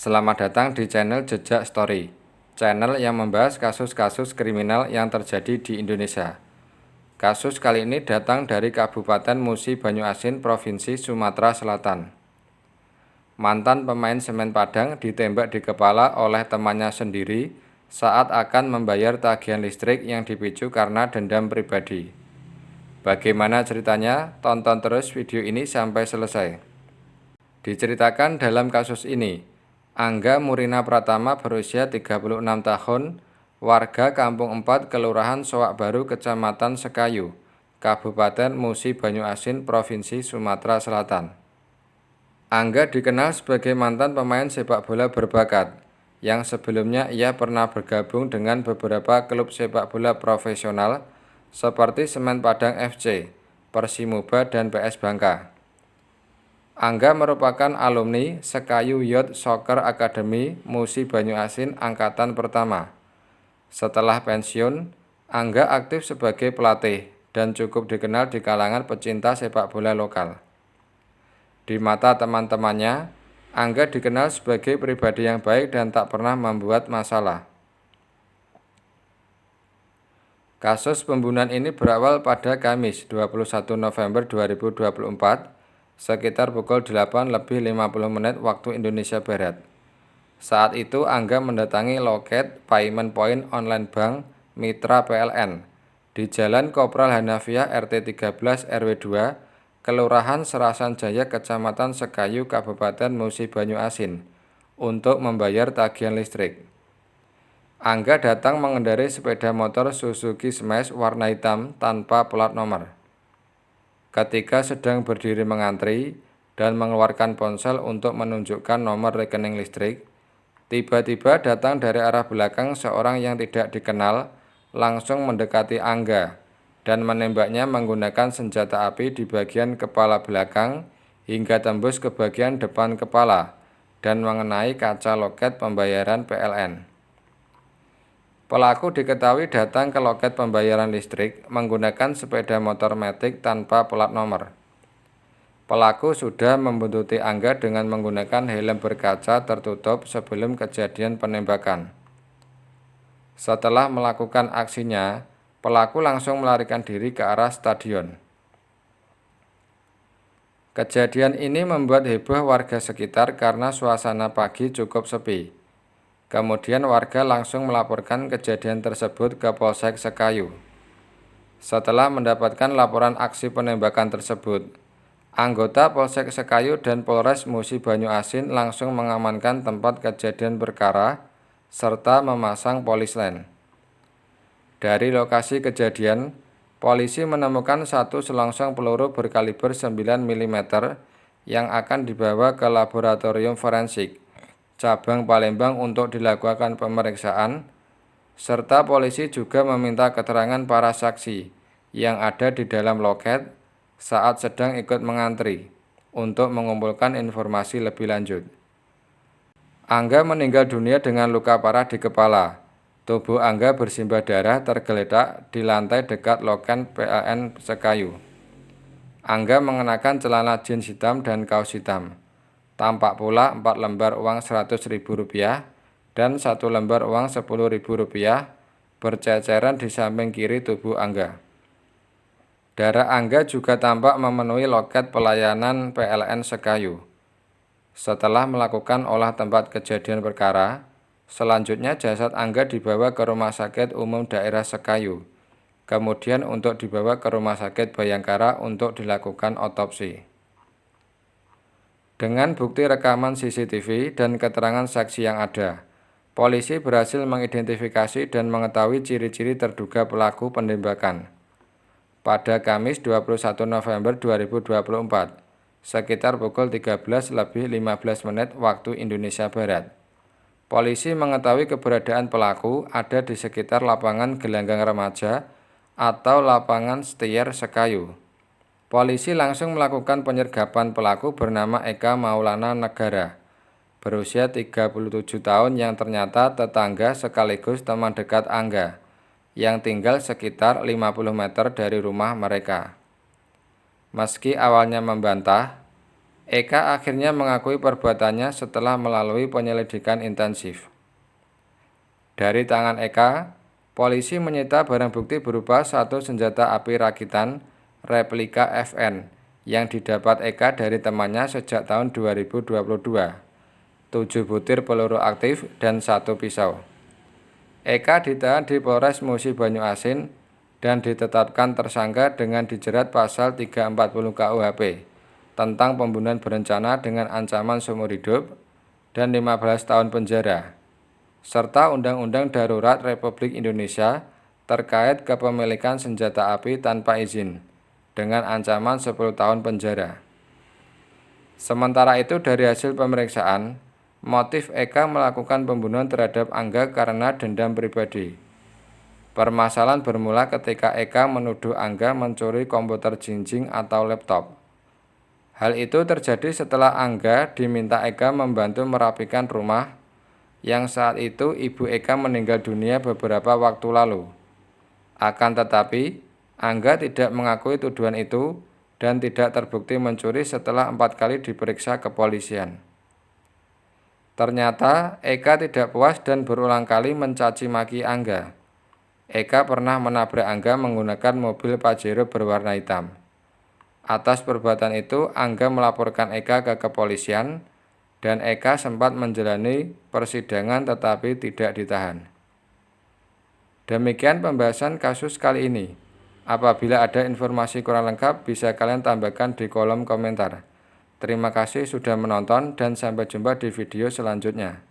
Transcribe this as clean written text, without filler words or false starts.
Selamat datang di channel Jejak Story, channel yang membahas kasus-kasus kriminal yang terjadi di Indonesia. Kasus kali ini datang dari Kabupaten Musi Banyuasin, Provinsi Sumatera Selatan. Mantan pemain semen Padang ditembak di kepala oleh temannya sendiri saat akan membayar tagihan listrik yang dipicu karena dendam pribadi. Bagaimana ceritanya? Tonton terus video ini sampai selesai. Diceritakan dalam kasus ini, Angga Murina Pratama berusia 36 tahun, warga Kampung 4, Kelurahan Soak Baru, Kecamatan Sekayu, Kabupaten Musi Banyuasin, Provinsi Sumatera Selatan. Angga dikenal sebagai mantan pemain sepak bola berbakat, yang sebelumnya ia pernah bergabung dengan beberapa klub sepak bola profesional seperti Semen Padang FC, Persimuba, dan PS Bangka. Angga merupakan alumni Sekayu Youth Soccer Academy Musi Banyuasin Angkatan Pertama. Setelah pensiun, Angga aktif sebagai pelatih dan cukup dikenal di kalangan pecinta sepak bola lokal. Di mata teman-temannya, Angga dikenal sebagai pribadi yang baik dan tak pernah membuat masalah. Kasus pembunuhan ini berawal pada Kamis 21 November 2024 sekitar pukul 8:50 waktu Indonesia Barat. Saat itu Angga mendatangi loket Payment Point Online Bank Mitra PLN di Jalan Kopral Hanafiah RT 13 RW 2, Kelurahan Serasan Jaya, Kecamatan Sekayu, Kabupaten Musi Banyuasin, untuk membayar tagihan listrik. Angga datang mengendarai sepeda motor Suzuki Smash warna hitam tanpa plat nomor. Ketika sedang berdiri mengantri dan mengeluarkan ponsel untuk menunjukkan nomor rekening listrik, tiba-tiba datang dari arah belakang seorang yang tidak dikenal langsung mendekati Angga dan menembaknya menggunakan senjata api di bagian kepala belakang hingga tembus ke bagian depan kepala dan mengenai kaca loket pembayaran PLN. Pelaku diketahui datang ke loket pembayaran listrik menggunakan sepeda motor matic tanpa plat nomor. Pelaku sudah membuntuti Angga dengan menggunakan helm berkaca tertutup sebelum kejadian penembakan. Setelah melakukan aksinya, pelaku langsung melarikan diri ke arah stadion. Kejadian ini membuat heboh warga sekitar karena suasana pagi cukup sepi. Kemudian warga langsung melaporkan kejadian tersebut ke Polsek Sekayu. Setelah mendapatkan laporan aksi penembakan tersebut, anggota Polsek Sekayu dan Polres Musi Banyuasin langsung mengamankan tempat kejadian perkara serta memasang polis lain. Dari lokasi kejadian, polisi menemukan satu selongsong peluru berkaliber 9 mm yang akan dibawa ke laboratorium forensik cabang Palembang untuk dilakukan pemeriksaan, serta polisi juga meminta keterangan para saksi yang ada di dalam loket saat sedang ikut mengantri untuk mengumpulkan informasi lebih lanjut. Angga meninggal dunia dengan luka parah di kepala. Tubuh Angga bersimbah darah tergeletak di lantai dekat loket PLN Sekayu. Angga mengenakan celana jeans hitam dan kaos hitam. Tampak pula 4 lembar uang Rp100.000 dan 1 lembar uang Rp10.000 berceceran di samping kiri tubuh Angga. Darah Angga juga tampak memenuhi loket pelayanan PLN Sekayu. Setelah melakukan olah tempat kejadian perkara, selanjutnya jasad Angga dibawa ke Rumah Sakit Umum Daerah Sekayu, kemudian untuk dibawa ke Rumah Sakit Bayangkara untuk dilakukan otopsi. Dengan bukti rekaman CCTV dan keterangan saksi yang ada, polisi berhasil mengidentifikasi dan mengetahui ciri-ciri terduga pelaku penembakan. Pada Kamis 21 November 2024, sekitar pukul 13:15 waktu Indonesia Barat, polisi mengetahui keberadaan pelaku ada di sekitar lapangan gelanggang remaja atau lapangan Setier Sekayu. Polisi langsung melakukan penyergapan pelaku bernama Eka Maulana Negara, berusia 37 tahun yang ternyata tetangga sekaligus teman dekat Angga, yang tinggal sekitar 50 meter dari rumah mereka. Meski awalnya membantah, Eka akhirnya mengakui perbuatannya setelah melalui penyelidikan intensif. Dari tangan Eka, polisi menyita barang bukti berupa satu senjata api rakitan replika FN yang didapat Eka dari temannya sejak tahun 2022, 7 butir peluru aktif, dan satu pisau. Eka ditahan di Polres Musi Banyu Asin dan ditetapkan tersangka dengan dijerat pasal 340 KUHP tentang pembunuhan berencana dengan ancaman seumur hidup dan 15 tahun penjara, serta Undang-Undang Darurat Republik Indonesia terkait kepemilikan senjata api tanpa izin dengan ancaman 10 tahun penjara. Sementara itu, dari hasil pemeriksaan, motif Eka melakukan pembunuhan terhadap Angga karena dendam pribadi. Permasalahan bermula ketika Eka menuduh Angga mencuri komputer jinjing atau laptop. Hal itu terjadi setelah Angga diminta Eka membantu merapikan rumah yang saat itu ibu Eka meninggal dunia beberapa waktu lalu. Akan tetapi, Angga tidak mengakui tuduhan itu dan tidak terbukti mencuri setelah 4 kali diperiksa kepolisian. Ternyata Eka tidak puas dan berulang kali mencaci maki Angga. Eka pernah menabrak Angga menggunakan mobil Pajero berwarna hitam. Atas perbuatan itu, Angga melaporkan Eka ke kepolisian dan Eka sempat menjalani persidangan tetapi tidak ditahan. Demikian pembahasan kasus kali ini. Apabila ada informasi kurang lengkap, bisa kalian tambahkan di kolom komentar. Terima kasih sudah menonton dan sampai jumpa di video selanjutnya.